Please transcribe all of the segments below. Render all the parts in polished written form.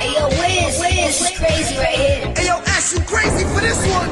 Hey yo, Wiz, this is crazy right here. Hey yo, Ash, you crazy for this one?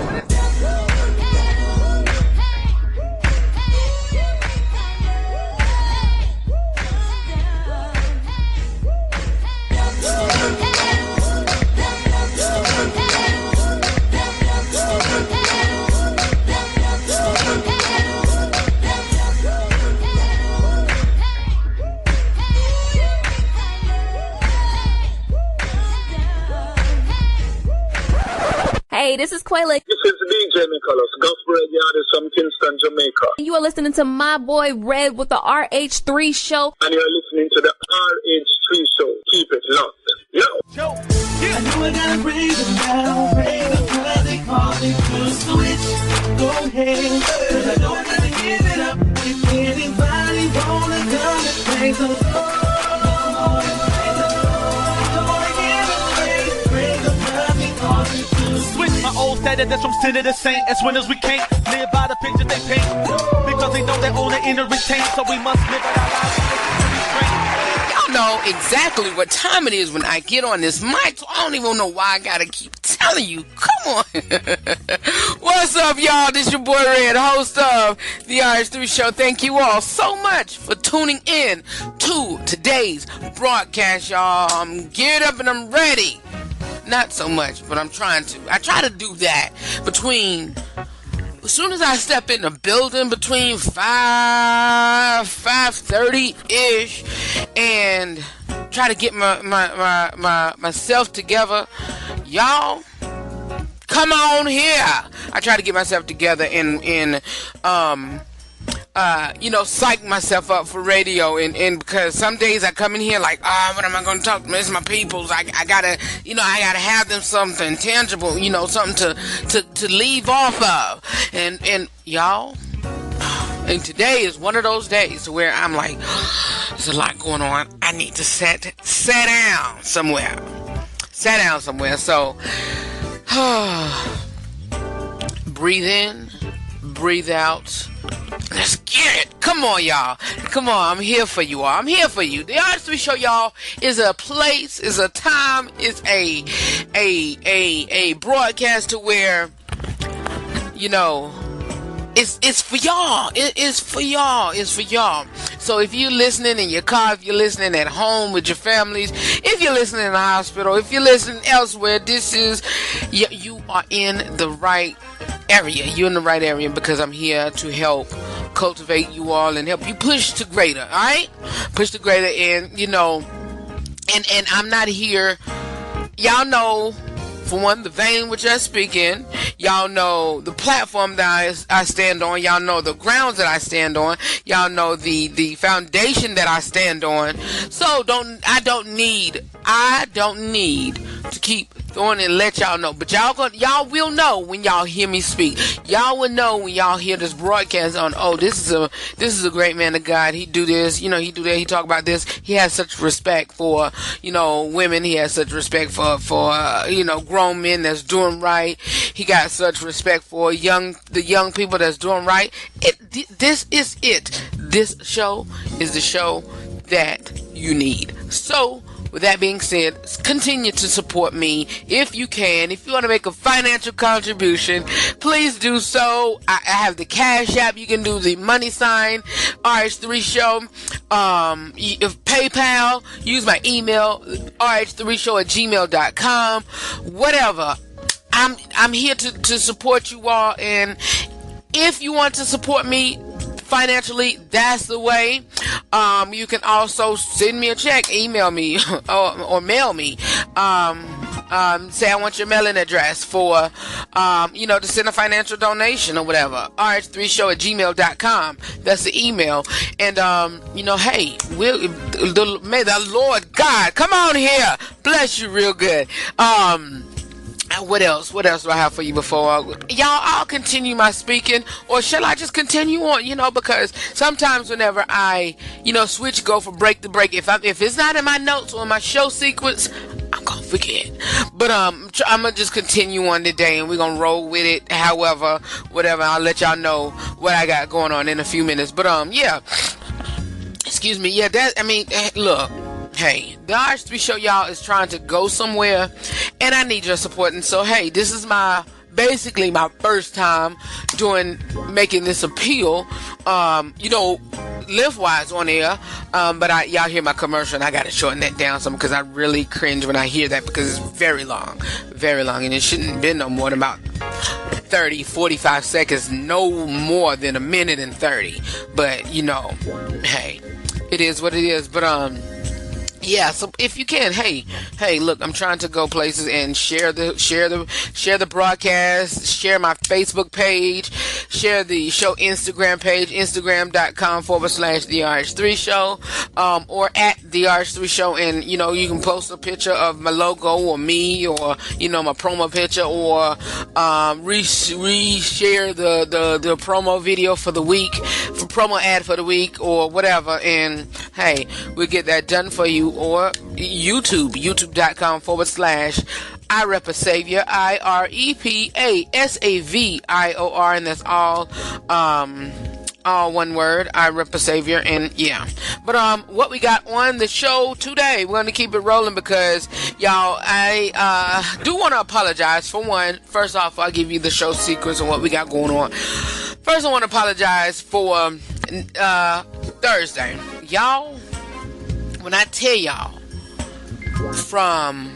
Hey, this is Quayla. This is DJ Nicholas, gospel radio artist from Kingston, Jamaica. You are listening to my boy Red with the RH3 show. And you're listening to the RH3 show. Keep it locked. Yo! Yeah. I know I gotta bring them down, bring them down. They call me to switch. Go ahead, cause I know I gotta give it up. If anybody wanna come and praise the Lord. My old status that's from sinner to saint. As winners we can't live by the picture they paint, because they know their own inner retain. So we must live our lives. Y'all know exactly what time it is when I get on this mic, so I don't even know why I gotta keep telling you. Come on. What's up, y'all? This your boy Red, host of the RH3 show. Thank you all so much for tuning in to today's broadcast, y'all. I'm geared up and I'm ready. Not so much, but I'm trying to. I try to do that as soon as I step in the building between 5:30-ish, and try to get myself together. Y'all, come on here. I try to get myself together and psych myself up for radio, and because some days I come in here like, what am I going to talk to? It's my peoples. I gotta have them something tangible, something to leave off of, and y'all, and today is one of those days where I'm like, there's a lot going on. I need to sit down somewhere. So, breathe in, breathe out. Let's get it. Come on, y'all. Come on. I'm here for you all. I'm here for you. The RH3 show, y'all, is a place, is a time, is a broadcast to where, it's for y'all. It is for y'all. It's for y'all. So if you're listening in your car, if you're listening at home with your families, if you're listening in the hospital, if you're listening elsewhere, you are in the right area. You're in the right area, because I'm here to help cultivate you all and help you push to greater. All right, push to greater, and and I'm not here. Y'all know, for one, the vein which I speak in. Y'all know the platform that I stand on. Y'all know the grounds that I stand on. Y'all know the foundation that I stand on. So I don't need to keep throwing and let y'all know. But y'all will know when y'all hear me speak. Y'all will know when y'all hear this broadcast on, this is a great man of God. He do this, he do that, he talk about this. He has such respect for, women. He has such respect for grown men that's doing right. He got such respect for the young people that's doing right. This is it. This show is the show that you need. So, with that being said, continue to support me if you can. If you want to make a financial contribution, please do so. I have the Cash App. You can do the money sign, RH3 show. If PayPal, use my email, rh3show@gmail.com. Whatever. I'm here to support you all, and if you want to support me financially, that's the way. You can also send me a check, email me, or mail me. Say I want your mailing address for, to send a financial donation or whatever. rh3show@gmail.com. That's the email. And, hey, may the Lord God come on here, bless you real good. What else do I have for you before I'll continue my speaking, or shall I just continue on? Because sometimes whenever I, switch, go from break to break, if it's not in my notes or in my show sequence, I'm gonna forget. But I'm gonna just continue on today, and we're gonna roll with it. However, whatever, I'll let y'all know what I got going on in a few minutes. But excuse me, look. hey, the RH3 show, y'all, is trying to go somewhere, and I need your support. And so, hey, this is basically my first time making this appeal, lengthwise on air, but y'all hear my commercial, and I gotta shorten that down some because I really cringe when I hear that because it's very long, and it shouldn't have been no more than about 30-45 seconds, no more than a minute and 30. But hey, it is what it is. But yeah, so if you can, hey, look, I'm trying to go places and share the broadcast, share my Facebook page, share the show Instagram page, instagram.com/the RH3 show, or at the RH3 show, and you can post a picture of my logo or me, or my promo picture, or reshare the promo video for the week, for promo ad for the week, or whatever, and hey, we'll get that done for you. Or youtube.com/I Rep a Savior, IREPASAVIOR, and that's all one word, I Rep a Savior. And yeah, but what we got on the show today, we're going to keep it rolling because y'all, I do want to apologize for one. First off, I'll give you the show sequence and what we got going on. First, I want to apologize for Thursday, y'all. When I tell y'all, from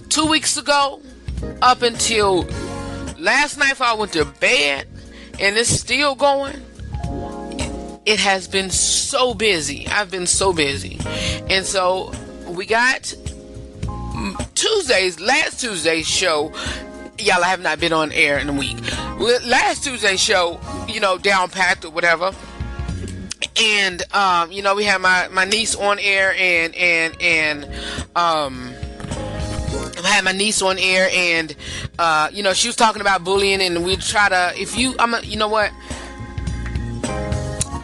2 weeks ago up until last night before I went to bed, and it's still going, it has been so busy. I've been so busy. And so we got last Tuesday's show. Y'all, I have not been on air in a week. Last Tuesday's show, down packed or whatever. And we had my niece on air, and I had my niece on air, and she was talking about bullying, and we'd try to,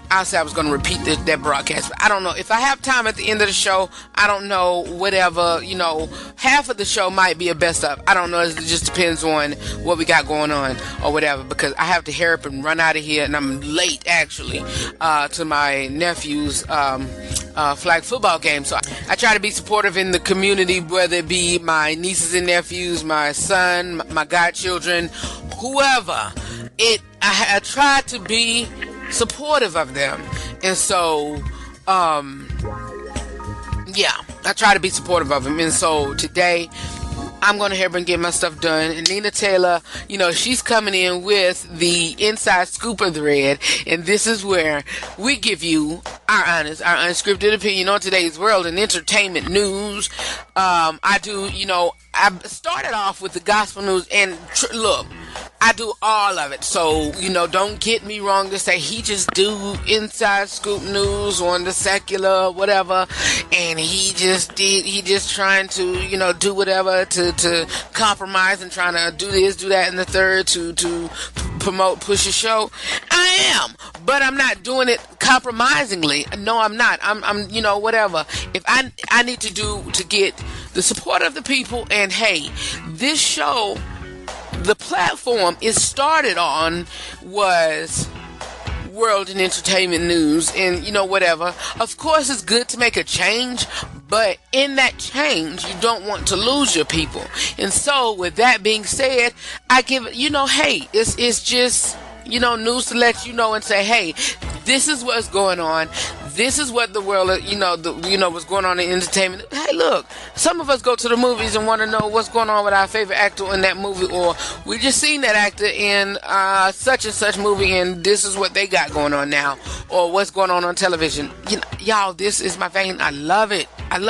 I said I was going to repeat that broadcast, but I don't know if I have time at the end of the show. I don't know, whatever, half of the show might be a best of. I don't know. It just depends on what we got going on or whatever, because I have to hurry up and run out of here, and I'm late actually to my nephew's flag football game. So I try to be supportive in the community, whether it be my nieces and nephews, my son, my godchildren, whoever. I try to be supportive of them, and so I try to be supportive of them. And so today I'm going to help and get my stuff done. And Nina Taylor, she's coming in with the inside scoop of the red, and this is where we give you our honest, our unscripted opinion on today's world and entertainment news. I started off with the gospel news, and look, I do all of it. So, don't get me wrong to say he just do inside scoop news on the secular, whatever, and he just trying to, do whatever to compromise and trying to do this, do that, and the third to push a show. I am, but I'm not doing it compromisingly. No, I'm not. I'm whatever. If I need to do to get the support of the people, and hey, this show, the platform it started on was world and entertainment news, and whatever. Of course, it's good to make a change, but in that change, you don't want to lose your people. And so, with that being said, I give it, hey, it's just, news to let you know and say, hey, this is what's going on. This is what the world, what's going on in entertainment. Hey, look, some of us go to the movies and want to know what's going on with our favorite actor in that movie, or we just seen that actor in such and such movie, and this is what they got going on now, or what's going on television. Y'all, this is my vein. I love it. And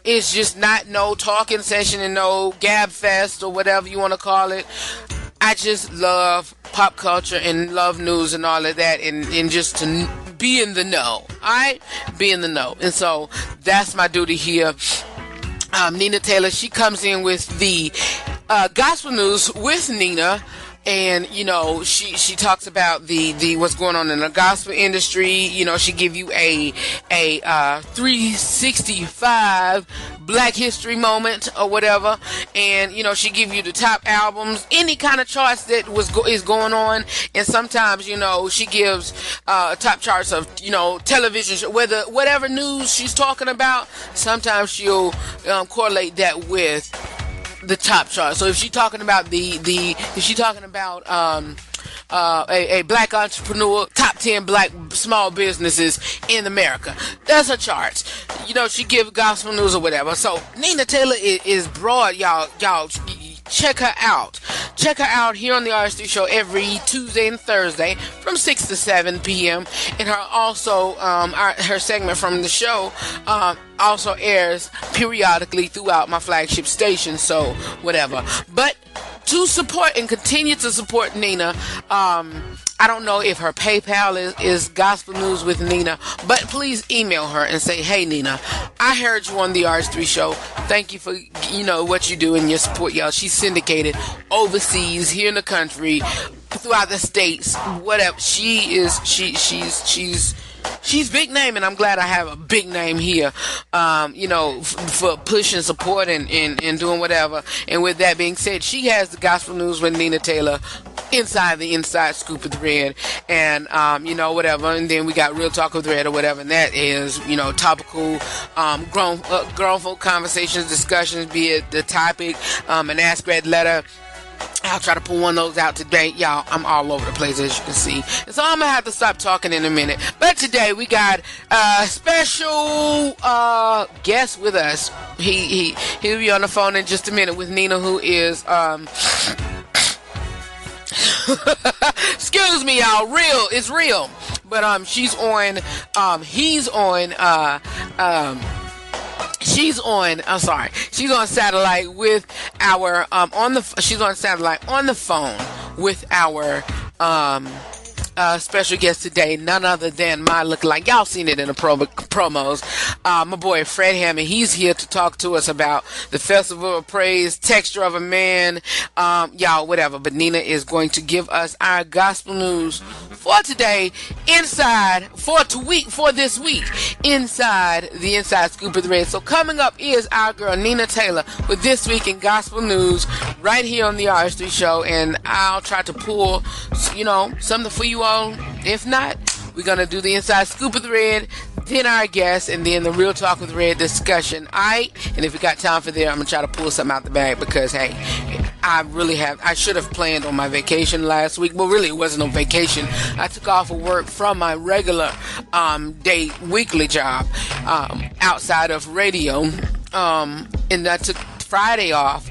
it's just not no talking session and no gab fest or whatever you want to call it. I just love pop culture and love news and all of that, and just to be in the know. Alright? Be in the know. And so that's my duty here. Nina Taylor, she comes in with the gospel news with Nina. and she talks about the what's going on in the gospel industry. She give you a 365 Black History moment or whatever, and she give you the top albums, any kind of charts that is going on, and sometimes she gives top charts of television show, whatever news she's talking about. Sometimes she'll correlate that with the top chart. So if she's talking about a black entrepreneur, top 10 black small businesses in America, that's her charts. She give gospel news or whatever. So Nina Taylor is broad, y'all. Check her out. Check her out here on the RH3 Show every Tuesday and Thursday from 6 to 7 p.m. And her segment from the show also airs periodically throughout my flagship station. So whatever. But to support and continue to support Nina, I don't know if her PayPal is Gospel News with Nina, but please email her and say, hey, Nina, I heard you on the RH3 Show. Thank you for, what you do and your support, y'all. She's syndicated overseas, here in the country, throughout the states, whatever. She's big name, and I'm glad I have a big name here, for pushing support and doing whatever. And with that being said, she has the Gospel News with Nina Taylor inside the Inside Scoop with Red, and whatever. And then we got Real Talk with Red or whatever, and that is topical grown folk conversations, discussions, be it the topic, an Ask Red letter. I'll try to pull one of those out today. Y'all, I'm all over the place, as you can see. And so I'm going to have to stop talking in a minute. But today we got a special guest with us. He'll be on the phone in just a minute with Nina, who is... excuse me, y'all. It's real. But she's on... She's on satellite with our she's on satellite on the phone with our special guest today, none other than my lookalike. Y'all seen it in the promos. My boy Fred Hammond. He's here to talk to us about the Festival of Praise, Texture of a Man, y'all, whatever. But Nina is going to give us our gospel news for today, for this week, inside the Inside Scoop of the Red. So coming up is our girl Nina Taylor with This Week in Gospel News right here on the RH3 Show, and I'll try to pull, something for you all. If not, we're going to do the Inside Scoop of the Red, then our guest, and then the Real Talk with Red discussion. Alright? And if we got time for there, I'm going to try to pull something out the bag because, hey, I should have planned on my vacation last week. Well, really, it wasn't on vacation. I took off of work from my regular weekly job outside of radio. And I took Friday off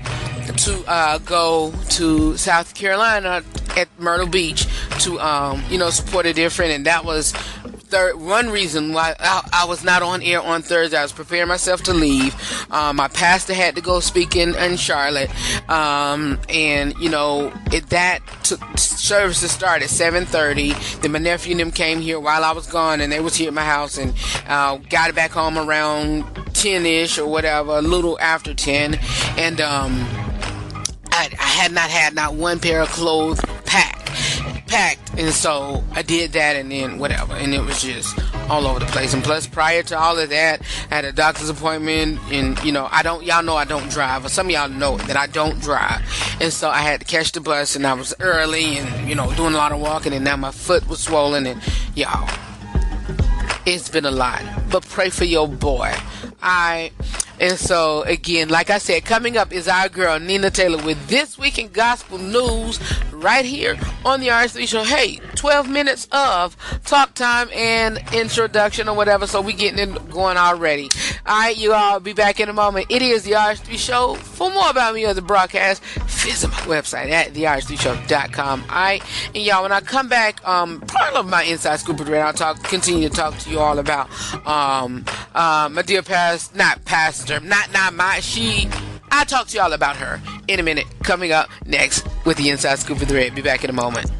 to go to South Carolina at Myrtle Beach to support a dear friend, and that was one reason why I was not on air on Thursday. I was preparing myself to leave. My pastor had to go speak in Charlotte, and that took service to start at 7:30. Then my nephew and them came here while I was gone, and they was here at my house, and got it back home around 10ish or whatever, a little after 10, and I had not had one pair of clothes packed, and so I did that, and then whatever, and it was just all over the place. And plus, prior to all of that, I had a doctor's appointment, and y'all know I don't drive, or some of y'all know that I don't drive, and so I had to catch the bus, and I was early, and doing a lot of walking, and now my foot was swollen, and y'all, it's been a lot. But pray for your boy. And so, again, like I said, coming up is our girl, Nina Taylor, with This Week in Gospel News right here on the RH3 Show. Hey, 12 minutes of talk time and introduction or whatever, so we getting it going already. All right, you all, be back in a moment. It is the RH3 Show. For more about me as a broadcast, visit my website at therh3show.com. All right, and y'all, when I come back, part of my Inside Scoop of Red, I'll continue to talk to you all about my dear I'll talk to y'all about her in a minute. Coming up next with the Inside Scoop of the Red. Be back in a moment.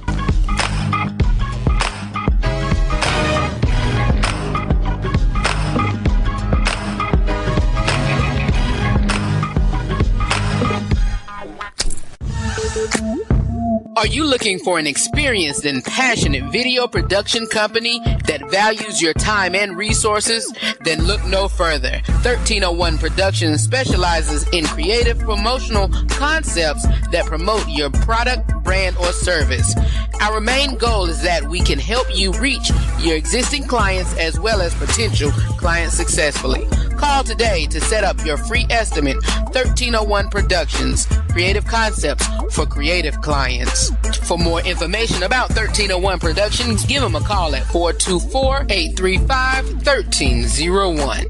Are you looking for an experienced and passionate video production company that values your time and resources? Then look no further. 1301 Productions specializes in creative promotional concepts that promote your product, brand, or service. Our main goal is that we can help you reach your existing clients as well as potential clients successfully. Call today to set up your free estimate. 1301 Productions, creative concepts for creative clients. For more information about 1301 Productions, give them a call at 424-835-1301.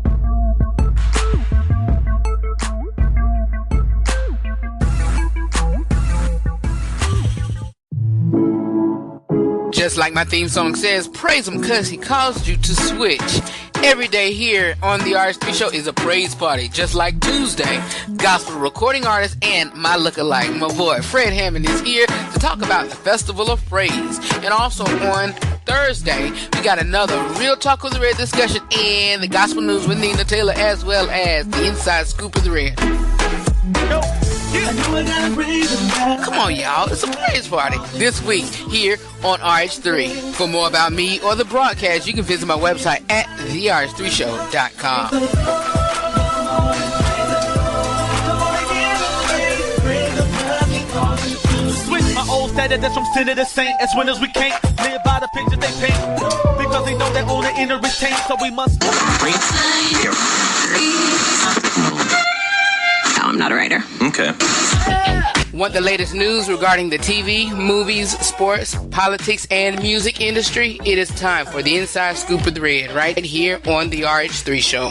Just like my theme song says, praise him because he caused you to switch. Every day here on the RH3 Show is a praise party, just like Tuesday. Gospel recording artist and my lookalike, my boy Fred Hammond, is here to talk about the Festival of Praise. And also on Thursday, we got another Real Talk with the Red discussion and the Gospel News with Nina Taylor, as well as the Inside Scoop of the Red. Come on, y'all. It's a praise party this week here on RH3. For more about me or the broadcast, you can visit my website at therh3show.com. Switch my old status, that's from sin to the saint. As winners we can't live by the picture they paint, because they know their own inner retain, so we must. I'm not a writer. Okay. Want the latest news regarding the TV, movies, sports, politics, and music industry? It is time for the Inside Scoop of the Red, right here on the RH3 Show.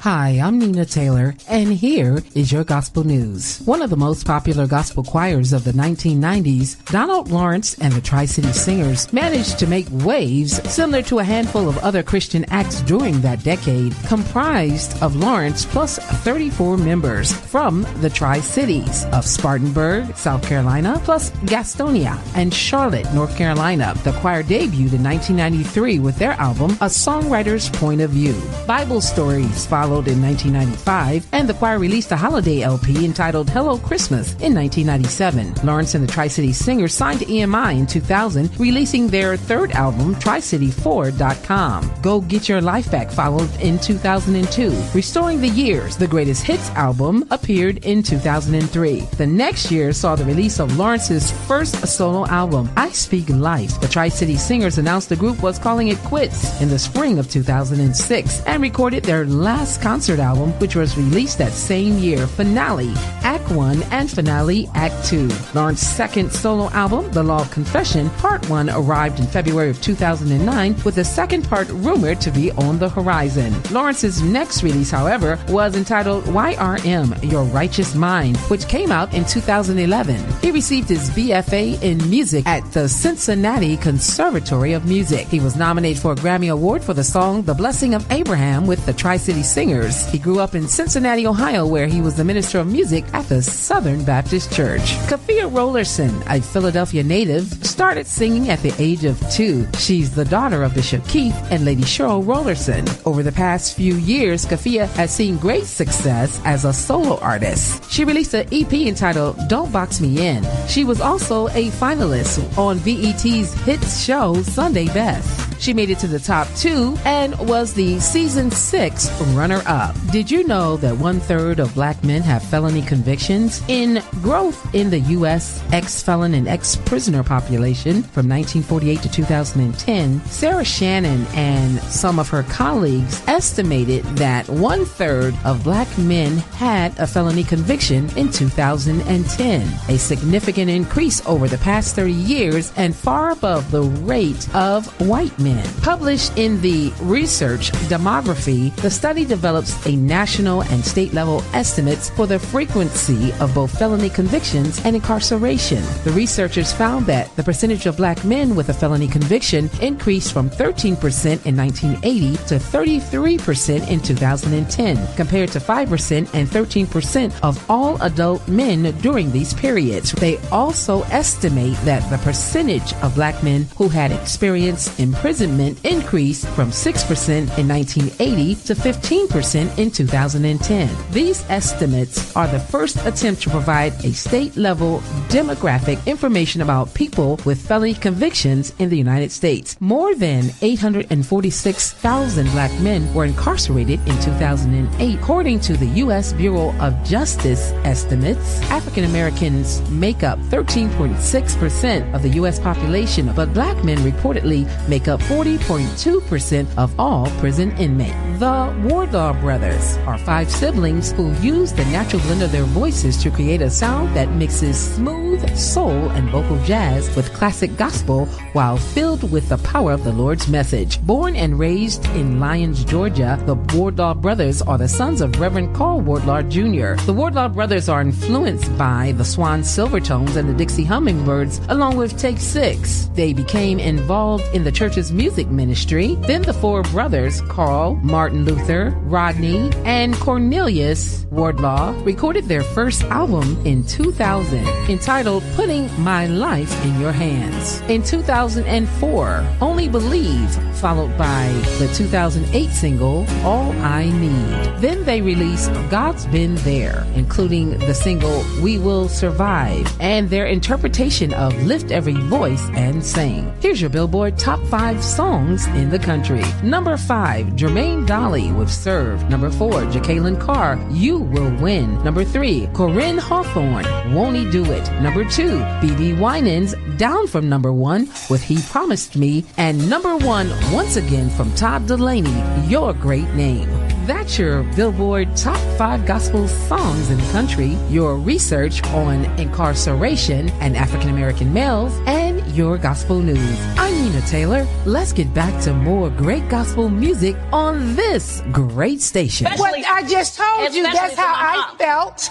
Hi, I'm Nina Taylor, and here is your gospel news. One of the most popular gospel choirs of the 1990s, Donald Lawrence and the Tri-City Singers, managed to make waves similar to a handful of other Christian acts during that decade, comprised of Lawrence plus 34 members from the Tri-Cities of Spartanburg, South Carolina, plus Gastonia and Charlotte, North Carolina. The choir debuted in 1993 with their album, A Songwriter's Point of View. Bible Stories followed in 1995, and the choir released a holiday LP entitled Hello Christmas in 1997. Lawrence and the Tri-City Singers signed to EMI in 2000, releasing their third album, TriCity4.com. Go Get Your Life Back followed in 2002. Restoring the Years, the Greatest Hits album, appeared in 2003. The next year saw the release of Lawrence's first solo album, I Speak Life. The Tri-City Singers announced the group was calling it quits in the spring of 2006 and recorded their last concert album, which was released that same year, Finale, Act 1, and Finale, Act 2. Lawrence's second solo album, The Law of Confession, Part 1, arrived in February of 2009, with the second part rumored to be on the horizon. Lawrence's next release, however, was entitled YRM, Your Righteous Mind, which came out in 2011. He received his BFA in music at the Cincinnati Conservatory of Music. He was nominated for a Grammy Award for the song The Blessing of Abraham with the Tri-City Singers. He grew up in Cincinnati, Ohio, where he was the minister of music at the Southern Baptist Church. Kafia Rollerson, a Philadelphia native, started singing at the age of 2. She's the daughter of Bishop Keith and Lady Cheryl Rollerson. Over the past few years, Kafia has seen great success as a solo artist. She released an EP entitled Don't Box Me In. She was also a finalist on VET's hit show Sunday Best. She made it to the top 2 and was the season 6 runner-up. Did you know that 1/3 of black men have felony convictions? In growth in the U.S. ex-felon and ex-prisoner population from 1948 to 2010, Sarah Shannon and some of her colleagues estimated that 1/3 of black men had a felony conviction in 2010, a significant increase over the past 30 years and far above the rate of white men. men. Published in the Research Demography, the study develops a national and state level estimates for the frequency of both felony convictions and incarceration. The researchers found that the percentage of black men with a felony conviction increased from 13% in 1980 to 33% in 2010, compared to 5% and 13% of all adult men during these periods. They also estimate that the percentage of black men who had experienced imprisonment increased from 6% in 1980 to 15% in 2010. These estimates are the first attempt to provide a state-level demographic information about people with felony convictions in the United States. More than 846,000 black men were incarcerated in 2008. According to the U.S. Bureau of Justice estimates, African Americans make up 13.6% of the U.S. population, but black men reportedly make up 40.2% of all prison inmates. The Wardlaw brothers are 5 siblings who use the natural blend of their voices to create a sound that mixes smooth soul and vocal jazz with classic gospel while filled with the power of the Lord's message. Born and raised in Lyons, Georgia, the Wardlaw brothers are the sons of Reverend Carl Wardlaw Jr. The Wardlaw brothers are influenced by the Swan Silvertones and the Dixie Hummingbirds, along with Take 6. They became involved in the church's music ministry. Then the 4 brothers, Carl, Martin Luther, Rodney, and Cornelius Wardlaw, recorded their first album in 2000, entitled Putting My Life in Your Hands. In 2004, Only Believe, followed by the 2008 single, All I Need. Then they released God's Been There, including the single We Will Survive, and their interpretation of Lift Every Voice and Sing. Here's your Billboard Top 5 Songs in the Country. Number 5, Jermaine Dolly with Serve. Number 4, Jacqueline Carr, You Will Win. Number 3, Corinne Hawthorne, Won't He Do It. Number 2, B.B. Winans, down from number 1 with He Promised Me. And number 1, once again from Todd Delaney, Your Great Name. That's your Billboard Top 5 Gospel Songs in the Country, your research on incarceration and African American males, and your gospel news. I'm Nina Taylor. Let's get back to more great gospel music on this great station. What I just told you, that's how I felt.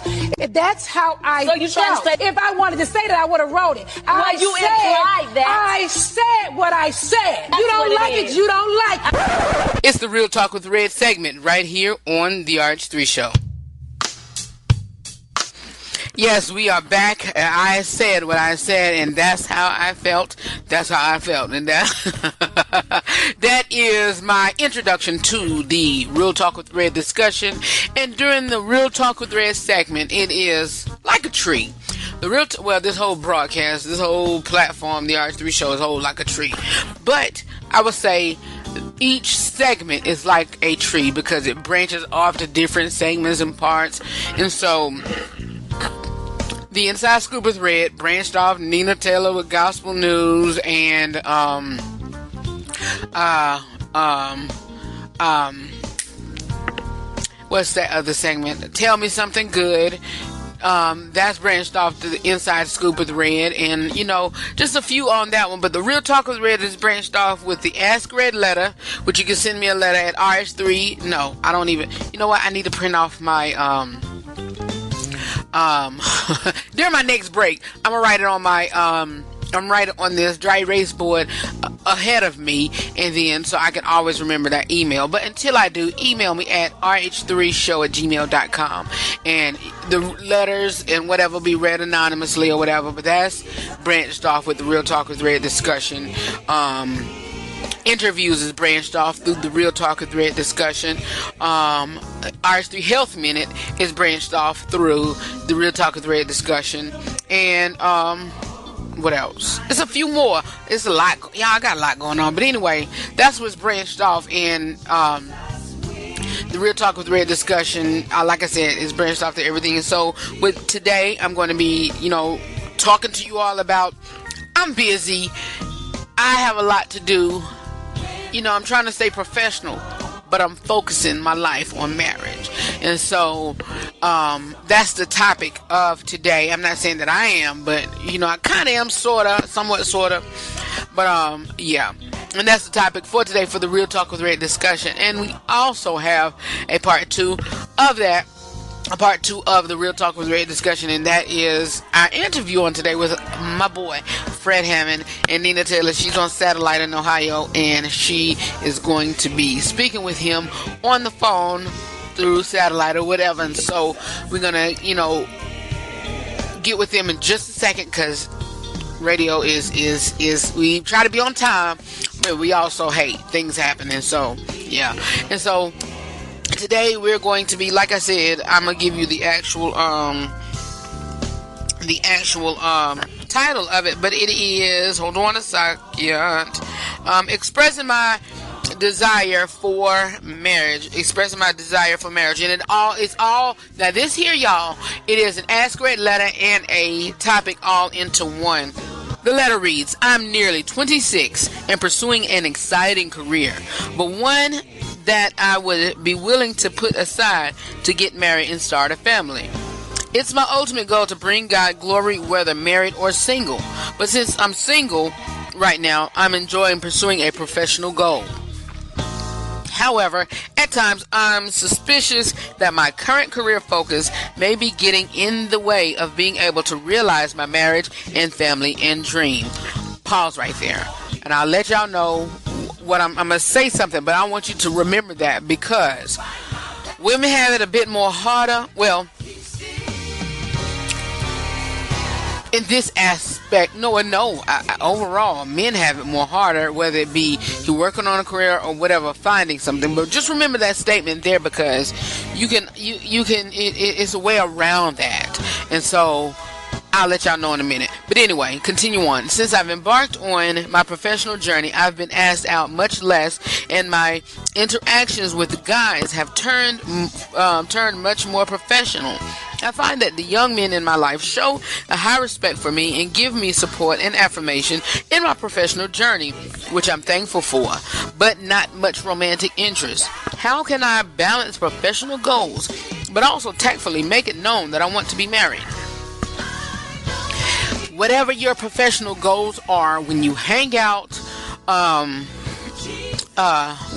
That's how I felt. If I wanted to say that, I would have wrote it. I said what I said. You don't like it, you don't like it. It's the Real Talk with Red segment right here on the RH3 Show. Yes, we are back. I said what I said, and that's how I felt. That's how I felt. And that is my introduction to the Real Talk with Red discussion. And during the Real Talk with Red segment, it is like a tree. This whole broadcast, this whole platform, the RH3 Show is whole like a tree. But I would say each segment is like a tree because it branches off to different segments and parts. And so the Inside Scoop with Red branched off Nina Taylor with gospel news and what's that other segment? Tell Me Something Good. That's branched off to the Inside Scoop with Red, and just a few on that one. But the Real Talk with Red is branched off with the Ask Red letter, which you can send me a letter at RH3. No, I don't even. You know what? I need to print off my during my next break. I'm gonna write it on my I'm writing on this dry erase board ahead of me, and then so I can always remember that email. But until I do, email me at rh3show@gmail.com, and the letters and whatever will be read anonymously or whatever. But that's branched off with the Real Talk with Red discussion. Interviews is branched off through the Real Talk with Red discussion. RH3 Health Minute is branched off through the Real Talk with Red discussion. And what else? It's a few more. It's a lot. Yeah, I got a lot going on. But anyway, that's what's branched off in the Real Talk with Red discussion. Like I said, is branched off to everything. And so with today, I'm going to be, talking to you all about, I'm busy. I have a lot to do. I'm trying to stay professional, but I'm focusing my life on marriage. And so that's the topic of today. I'm not saying that I am, but I kind of am, somewhat. But yeah. And that's the topic for today for the Real Talk with Red discussion. And we also have a part 2 of that. A part 2 of the Real Talk with Red discussion, and that is our interview on today with my boy Fred Hammond and Nina Taylor. She's on satellite in Ohio, and she is going to be speaking with him on the phone through satellite or whatever. And so we're gonna, get with them in just a second, because radio is we try to be on time, but we also hate things happening. So yeah, and so. Today we're going to be, like I said, I'm gonna give you the actual title of it, but it is, hold on a second, expressing my desire for marriage, and it's all now this here, y'all, it is an Ask Red letter and a topic all into one. The letter reads, I'm nearly 26 and pursuing an exciting career, but one that I would be willing to put aside to get married and start a family. It's my ultimate goal to bring God glory, whether married or single. But since I'm single right now, I'm enjoying pursuing a professional goal. However, at times I'm suspicious that my current career focus may be getting in the way of being able to realize my marriage and family and dream. Pause right there. And I'll let y'all know what I'm going to say something, but I want you to remember that, because women have it a bit more harder. Well, in this aspect, overall, men have it more harder, whether it be you're working on a career or whatever, finding something. But just remember that statement there, because it's a way around that. And so I'll let y'all know in a minute. But anyway, continue on. Since I've embarked on my professional journey, I've been asked out much less, and my interactions with the guys have turned much more professional. I find that the young men in my life show a high respect for me and give me support and affirmation in my professional journey, which I'm thankful for, but not much romantic interest. How can I balance professional goals, but also tactfully make it known that I want to be married? Whatever your professional goals are, when you hang out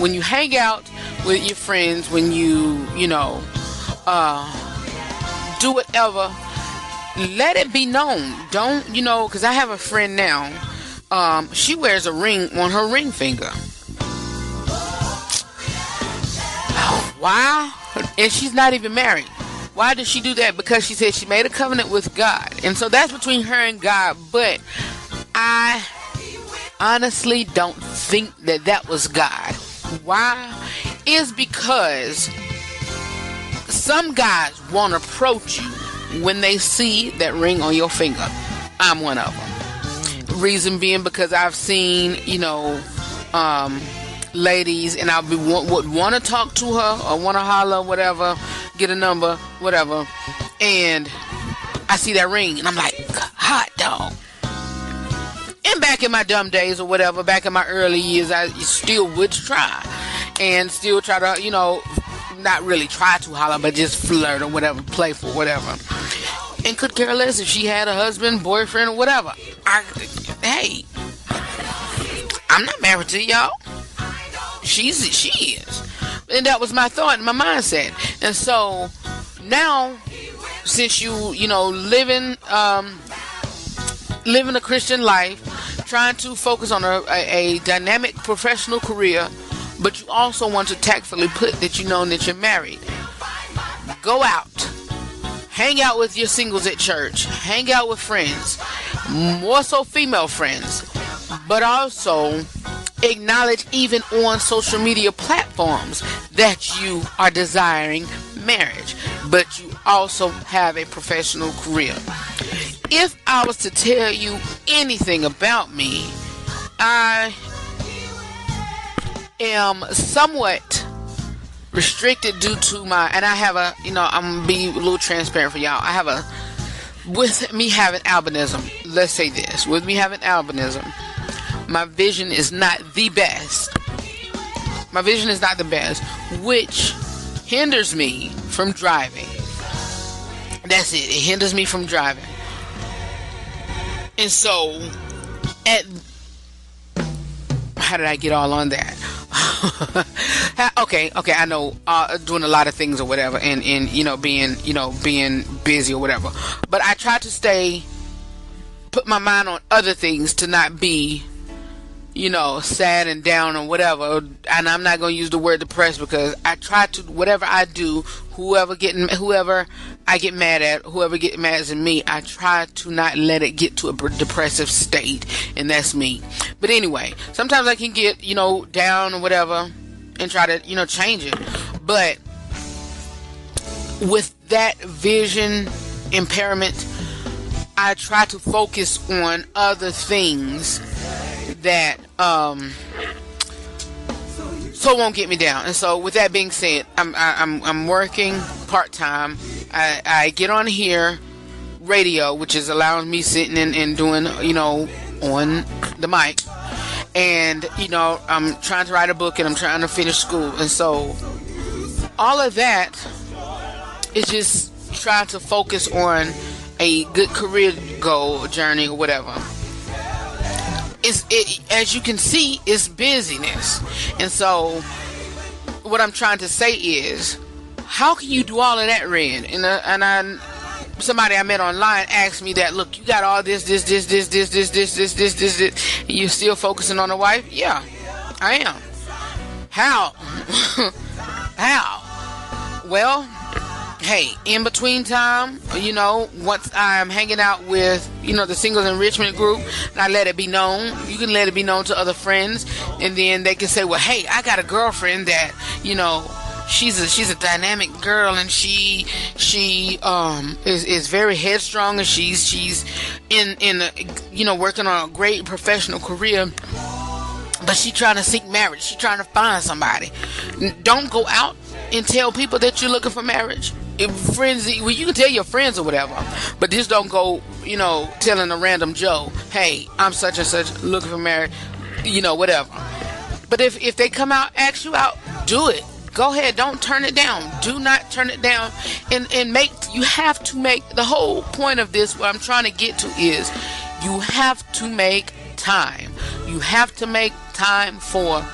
with your friends, when you do whatever, let it be known. Don't, because I have a friend now, she wears a ring on her ring finger. Why? And she's not even married. Why did she do that? Because she said she made a covenant with God. And so that's between her and God. But I honestly don't think that was God. Why? Is because some guys want to approach you when they see that ring on your finger. I'm one of them. Reason being because I've seen, ladies, and would want to talk to her or want to holler, whatever, get a number, whatever, and I see that ring and I'm like, hot dog. And back in my dumb days or whatever, back in my early years, I still would try and still try to, not really try to holler, but just flirt or whatever, playful, whatever, and could care less if she had a husband, boyfriend, or whatever. Hey, I'm not married to y'all. She is. And that was my thought and my mindset. And so now, since you living a Christian life, trying to focus on a dynamic professional career, but you also want to tactfully put that that you're married, go out, hang out with your singles at church, hang out with friends, more so female friends, but also acknowledge even on social media platforms that you are desiring marriage, but you also have a professional career. If I was to tell you anything about me, I am somewhat restricted due to and I have I'm going to be a little transparent for y'all. With me having albinism, let's say this, with me having albinism, my vision is not the best. Which hinders me from driving. That's it. It hinders me from driving. And so, how did I get all on that? Okay, I know, doing a lot of things or whatever, and being busy or whatever. But I try to put my mind on other things to not be, sad and down or whatever. And I'm not going to use the word depressed, because I try to, whatever I do, whoever I get mad at, whoever gets mad at me, I try to not let it get to a depressive state, and that's me. But anyway, sometimes I can get, down or whatever, and try to, change it. But with that vision impairment, I try to focus on other things that so won't get me down. And so with that being said, I'm working part-time. I get on here radio, which is allowing me sitting and doing, on the mic. And, I'm trying to write a book, and I'm trying to finish school. And so all of that is just trying to focus on a good career goal, journey, or whatever. As you can see, it's busyness. And so what I'm trying to say is, how can you do all of that, Red? And somebody I met online asked me that, look, you got all this, and you still focusing on the wife? Yeah, I am. How? How? Well, hey, in between time, once I'm hanging out with, the singles enrichment group, and I let it be known, you can let it be known to other friends, and then they can say, well, hey, I got a girlfriend that, she's a dynamic girl, and she is very headstrong, and she's in working on a great professional career, but she's trying to seek marriage. She's trying to find somebody. Don't go out and tell people that you're looking for marriage. Friends, well, you can tell your friends or whatever, but just don't go, telling a random Joe, hey, I'm such and such looking for marriage, whatever. But if they come out, ask you out, do it. Go ahead. Don't turn it down. Do not turn it down. And you have to make, the whole point of this, what I'm trying to get to is, you have to make time. You have to make time for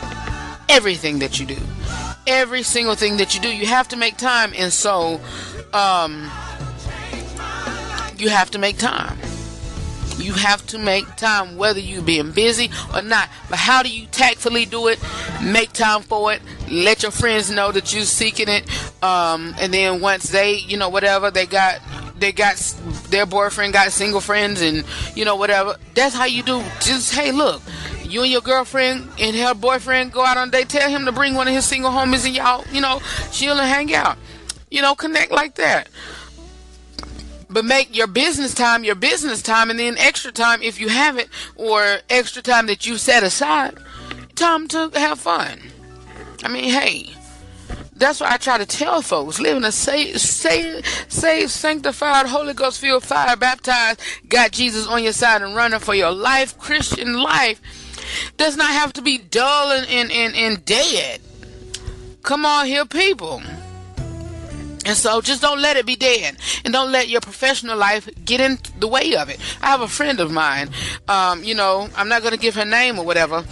everything that you do. Every single thing that you do, you have to make time. And so, you have to make time. You have to make time, whether you're being busy or not. But how do you tactfully do it? Make time for it. Let your friends know that you're seeking it. And then once they, whatever, they got their boyfriend, got single friends, and, whatever. That's how you do. Just, hey, look, you and your girlfriend and her boyfriend go out on a date. Tell him to bring one of his single homies, and y'all, chill and hang out. Connect like that. But make your business time, and then extra time if you have it, or extra time that you set aside, time to have fun. I mean, hey, that's what I try to tell folks. Living a saved, sanctified, Holy Ghost filled, fire baptized, got Jesus on your side and running for your life, Christian life, does not have to be dull and dead. Come on here, people. And so just don't let it be dead. And don't let your professional life get in the way of it. I have a friend of mine, I'm not going to give her name or whatever.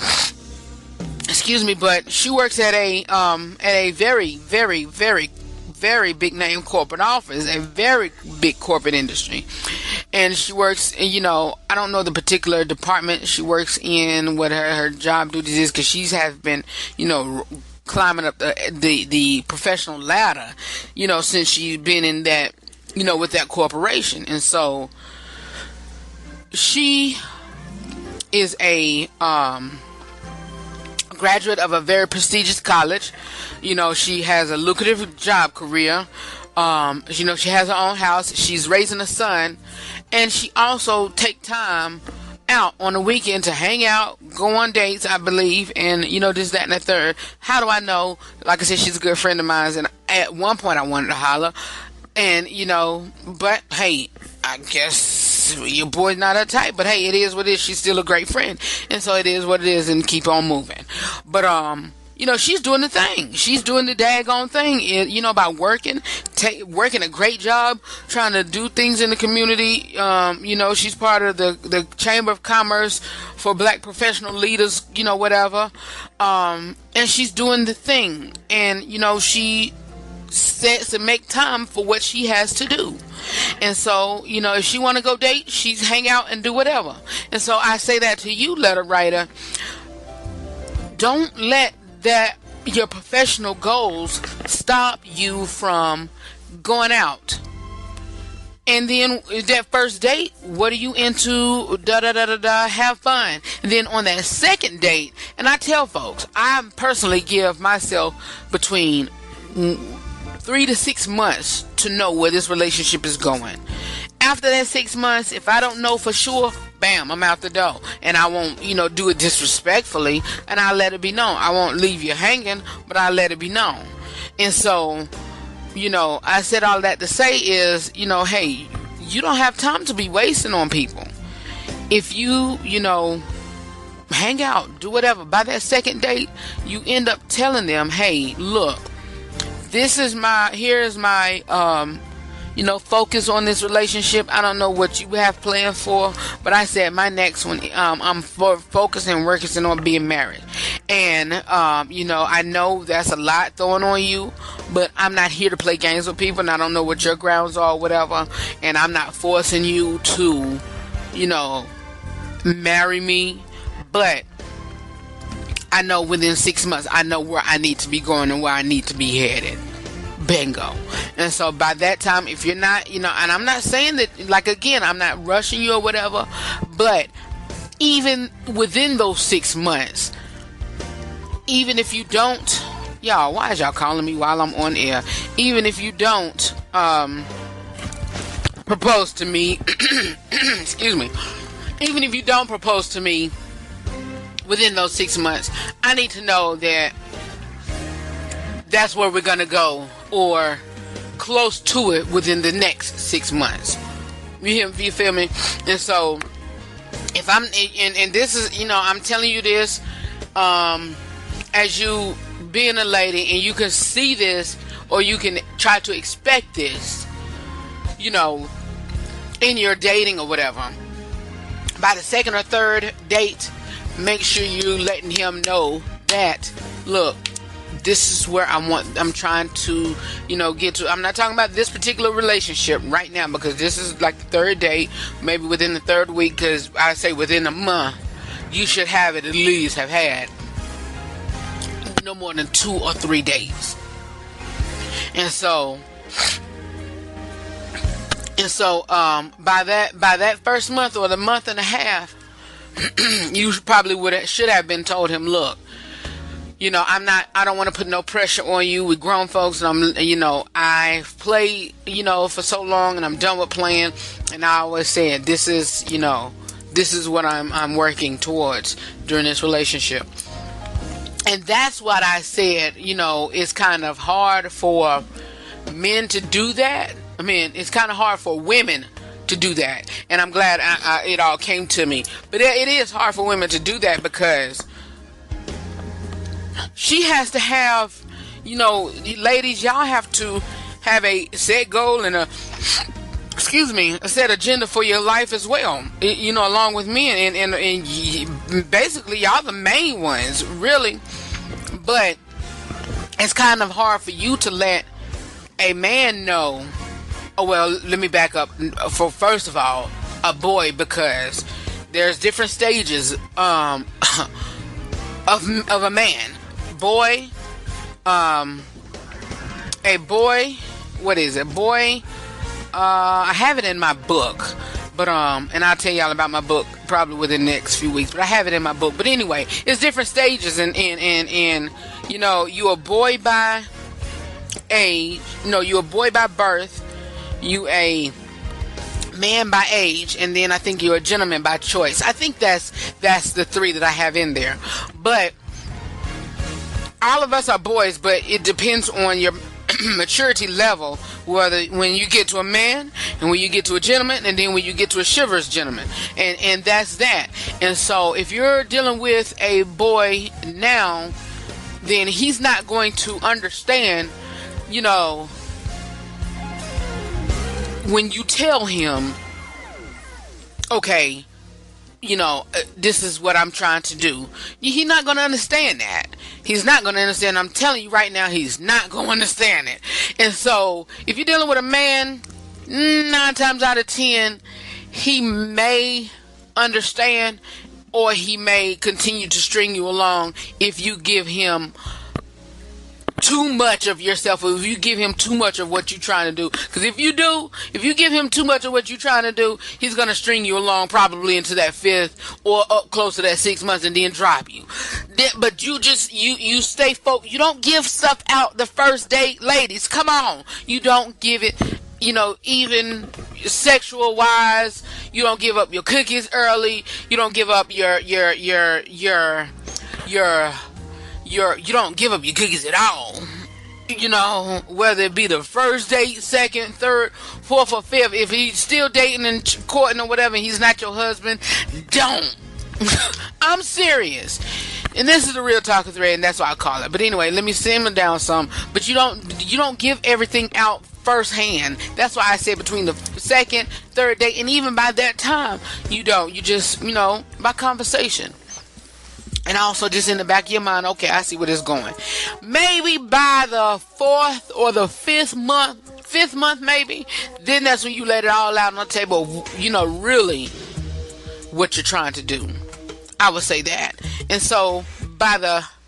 Excuse me, but she works at a very, very, very, very big name corporate office, a very big corporate industry. And she works, I don't know the particular department she works in, what her job duties is, because she has been, climbing up the professional ladder, since she's been in that, with that corporation. And so she is a graduate of a very prestigious college. She has a lucrative job career. She has her own house. She's raising a son, and she also take time out on the weekend to hang out, go on dates, I believe, and this, that, and the third. How do I know? Like I said, she's a good friend of mine, and at one point I wanted to holler, and but hey, I guess your boy's not her type, but hey, it is what it is. She's still a great friend, and so it is what it is, and keep on moving. But she's doing the thing. She's doing the daggone thing, by working a great job, trying to do things in the community. She's part of the Chamber of Commerce for Black professional leaders, whatever. And she's doing the thing. And, she sets and make time for what she has to do. And so, if she want to go date, she's hang out and do whatever. And so I say that to you, letter writer. Don't let your professional goals stop you from going out. And then that first date, what are you into? Have fun. And then on that second date, and I tell folks, I personally give myself between 3 to 6 months to know where this relationship is going. After that 6 months, if I don't know for sure, bam, I'm out the door. And I won't, do it disrespectfully, and I'll let it be known. I won't leave you hanging, but I'll let it be known. And so, I said all that to say is, hey, you don't have time to be wasting on people. If you, hang out, do whatever, by that second date, you end up telling them, hey, look, here's my focus on this relationship. I don't know what you have planned for, but I said my next one, I'm focusing and working on being married. And, I know that's a lot throwing on you, but I'm not here to play games with people, and I don't know what your grounds are or whatever, and I'm not forcing you to, marry me, but I know within 6 months, I know where I need to be going and where I need to be headed. Bingo. And so by that time, if you're not, and I'm not saying that, again, I'm not rushing you or whatever, but even within those 6 months, even if you don't, y'all, why is y'all calling me while I'm on air? Even if you don't propose to me, excuse me, even if you don't propose to me within those 6 months, I need to know that that's where we're going to go, or close to it within the next 6 months. You feel me? And so, if I'm, and this is, I'm telling you this, as you being a lady, and you can see this, or you can try to expect this, in your dating or whatever. By the second or third date, make sure you letting him know that, look, this is where I'm trying to, get to. I'm not talking about this particular relationship right now, because this is like the third date, maybe within the third week, because I say within a month, you should have it, at least have had no more than 2 or 3 days. And so by that first month or the month and a half, you probably should have been told him, look, I don't want to put no pressure on you. We're grown folks, and I've played, for so long, and I'm done with playing. And I always said, this is what I'm working towards during this relationship. And that's what I said, it's kind of hard for men to do that. I mean, it's kind of hard for women to do that. And I'm glad it all came to me. But it is hard for women to do that, because she has to have, ladies, y'all have to have a set goal and a set agenda for your life as well, along with men, and basically y'all the main ones, really. But it's kind of hard for you to let a man know. Oh, well, let me back up. For first of all, a boy, because there's different stages of a man. Boy, a boy, what is it? Boy, I have it in my book, but and I'll tell y'all about my book probably within the next few weeks, but I have it in my book. But anyway, it's different stages, and you're a boy by age, you're a boy by birth, you a man by age, and then I think you're a gentleman by choice. I think that's the 3 that I have in there. But all of us are boys, but it depends on your maturity level, whether when you get to a man, and when you get to a gentleman, and then when you get to a chivalrous gentleman, and that's that. And so if you're dealing with a boy now, then he's not going to understand, you know, when you tell him, okay, you know, this is what I'm trying to do. He's not going to understand that. He's not going to understand. I'm telling you right now, he's not going to understand it. And so, if you're dealing with a man, 9 times out of 10, he may understand, or he may continue to string you along if you give him too much of yourself, or if you give him too much of what you're trying to do. Because if you give him too much of what you're trying to do, he's going to string you along probably into that 5th or up close to that 6 months and then drop you. But you stay focused. You don't give stuff out the first date, ladies. Come on. You don't give it, you know, even sexual wise. You don't give up your cookies early. You don't give up your you don't give up your cookies at all. You know, whether it be the first date, second, third, fourth, or fifth. If he's still dating and courting or whatever, and he's not your husband, don't. I'm serious. And this is the real talker thread, and that's what I call it. But anyway, let me simmer down some. But you don't give everything out firsthand. That's why I said between the second, third date, and even by that time, you don't. You just, you know, by conversation. And also just in the back of your mind, okay, I see where this is going. Maybe by the 4th or the 5th month maybe, then that's when you let it all out on the table, you know, really what you're trying to do. I would say that. And so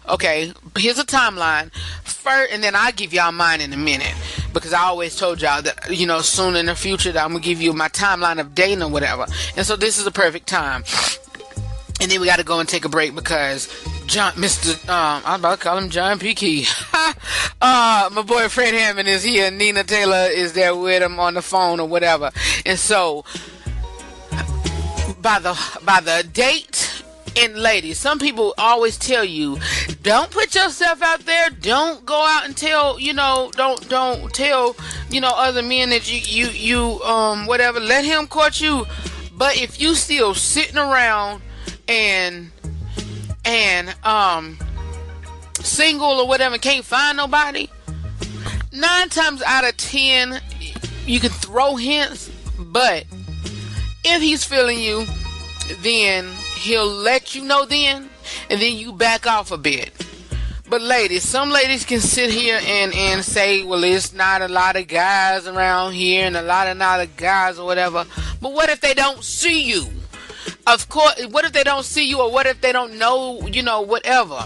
okay, here's a timeline. First, and then I'll give y'all mine in a minute. Because I always told y'all that, you know, soon in the future that I'm going to give you my timeline of dating or whatever. And so this is a perfect time. And then we got to go and take a break because I was about to call him John P. Key. My boy Fred Hammond is here. Nina Taylor is there with him on the phone or whatever. And so, by the date, and ladies, some people always tell you, don't put yourself out there. Don't go out and tell, you know, don't tell, you know, other men that you whatever. Let him court you. But if you still sitting around and single or whatever, can't find nobody, 9 times out of 10 you can throw hints, but if he's feeling you, then he'll let you know then, and then you back off a bit. But ladies, some ladies can sit here and say, well, it's not a lot of guys around here and a lot of guys or whatever. But what if they don't see you? Of course, what if they don't see you, or what if they don't know, you know, whatever?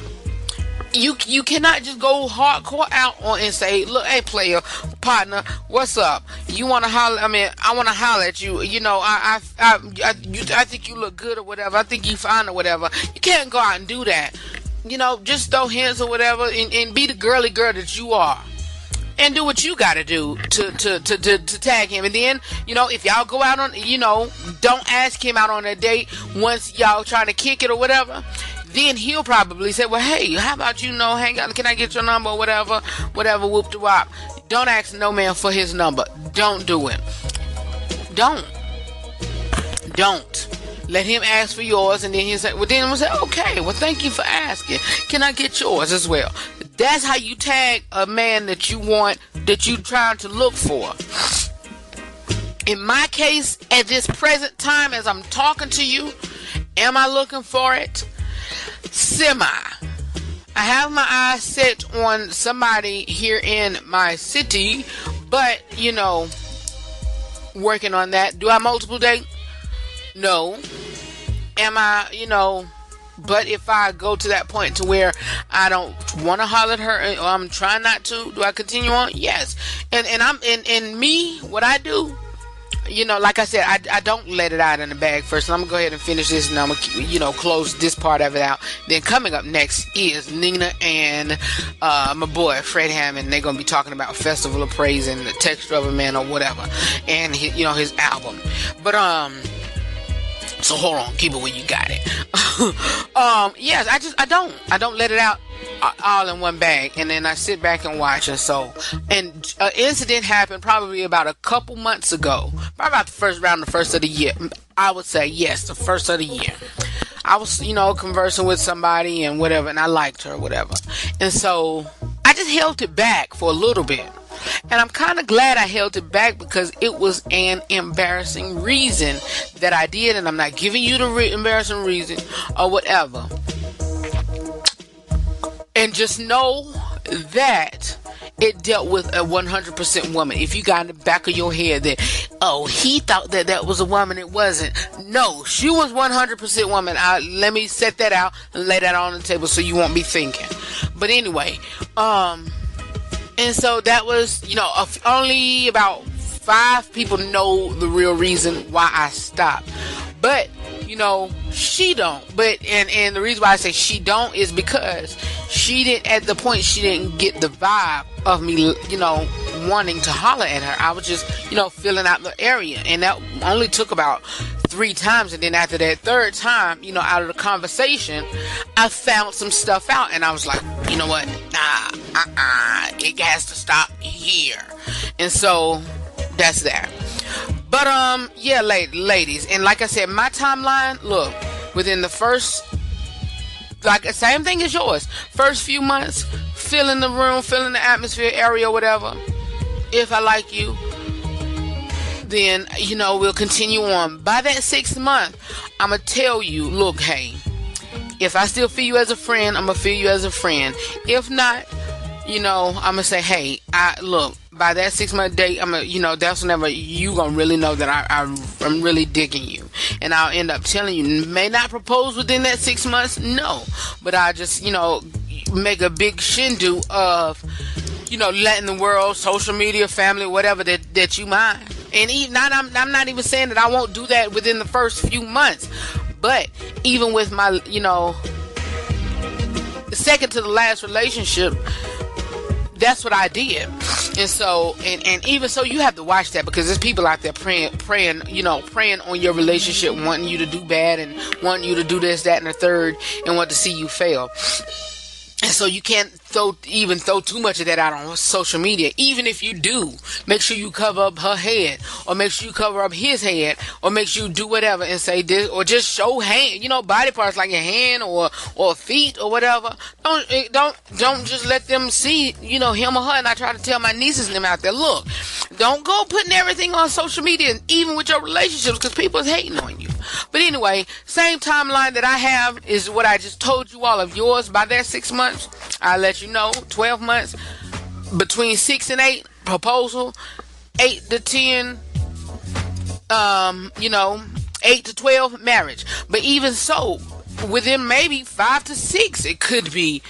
You cannot just go hardcore out on and say, look, hey, player, partner, what's up? You want to holler? I mean, I want to holler at you. You know, I think you look good or whatever. I think you fine or whatever. You can't go out and do that. You know, just throw hands or whatever and be the girly girl that you are. And do what you gotta do to tag him. And then, you know, if y'all go out on, you know, don't ask him out on a date once y'all trying to kick it or whatever. Then he'll probably say, well, hey, how about, you know, hang out, can I get your number or whatever, whoop de wop. Don't ask no man for his number. Don't do it. Don't. Let him ask for yours, and then he'll say, okay, well, thank you for asking. Can I get yours as well? That's how you tag a man that you want, that you trying to look for. In my case, at this present time, as I'm talking to you, am I looking for it? Semi. I have my eyes set on somebody here in my city, but, you know, working on that. Do I multiple date? No. Am I, you know, but if I go to that point to where I don't want to holler at her, or I'm trying not to, do I continue on? Yes. And me, what I do, you know, like I said, I don't let it out in the bag first. And I'm going to go ahead and finish this, and I'm going to, you know, close this part of it out. Then coming up next is Nina and my boy Fred Hammond. They're going to be talking about Festival of Praise and the Texture of a Man or whatever, and his, you know, his album. But so hold on, keep it where you got it. Yes, I don't let it out all in one bag, and then I sit back and watch. And so, and an incident happened probably about a couple months ago, probably about the first of the year. I would say yes, the first of the year. I was, conversing with somebody and whatever, and I liked her, whatever. And so I just held it back for a little bit. And I'm kind of glad I held it back because it was an embarrassing reason that I did. And I'm not giving you the embarrassing reason or whatever. And just know that it dealt with a 100% woman. If you got in the back of your head that, oh, he thought that was a woman, it wasn't. No, she was 100% woman. Let me set that out and lay that on the table so you won't be thinking. But anyway, and so that was, only about 5 people know the real reason why I stopped. But, she don't. But, and the reason why I say she don't is because she didn't get the vibe of me, wanting to holler at her. I was just, filling out the area. And that only took about 3 times. And then after that 3rd time, out of the conversation, I found some stuff out. And I was like, you know what? It has to stop here. And so that's that. But, yeah, ladies. And like I said, my timeline, look, within the first, same thing as yours. First few months, filling the room, filling the atmosphere, area, whatever. If I like you, then, we'll continue on. By that 6th month, I'm going to tell you, look, hey, if I still feel you as a friend, I'm going to feel you as a friend. If not, I'm going to say, hey, look, by that 6-month date, that's whenever you going to really know that I'm really digging you. And I'll end up telling you, may not propose within that 6 months, no. But I just, make a big shindu of, letting the world, social media, family, whatever, that you mind. And even I'm not even saying that I won't do that within the first few months. But even with my, second to the last relationship, that's what I did. And so, and even so, you have to watch that because there's people out there praying on your relationship, wanting you to do bad and wanting you to do this, that, and the third, and want to see you fail. And so you can't throw too much of that out on social media. Even if you do, make sure you cover up her head, or make sure you cover up his head, or make sure you do whatever and say this, or just show hand, body parts like your hand or feet or whatever. Don't just let them see, him or her. And I try to tell my nieces and them out there, look, don't go putting everything on social media, even with your relationships, because people is hating on you. But anyway, same timeline that I have is what I just told you all of yours. By that 6 months, I'll let you know. 12 months, between 6 and 8, proposal. 8 to 10, 8 to 12, marriage. But even so, within maybe 5 to 6, it could be,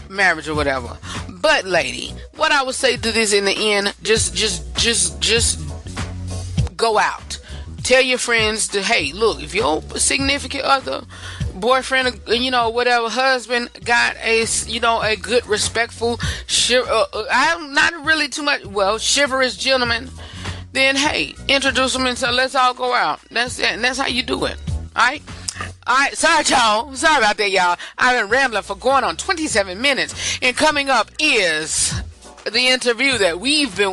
marriage or whatever. But lady, what I would say to this in the end, just go out. Tell your friends to, hey, look, if your significant other, boyfriend, whatever, husband got a good, respectful, I'm not really too much, chivalrous gentleman, then hey, introduce them and say, let's all go out. That's it. And that's how you do it. Alright? Alright, sorry y'all. Sorry about that, y'all. I've been rambling for going on 27 minutes. And coming up is the interview that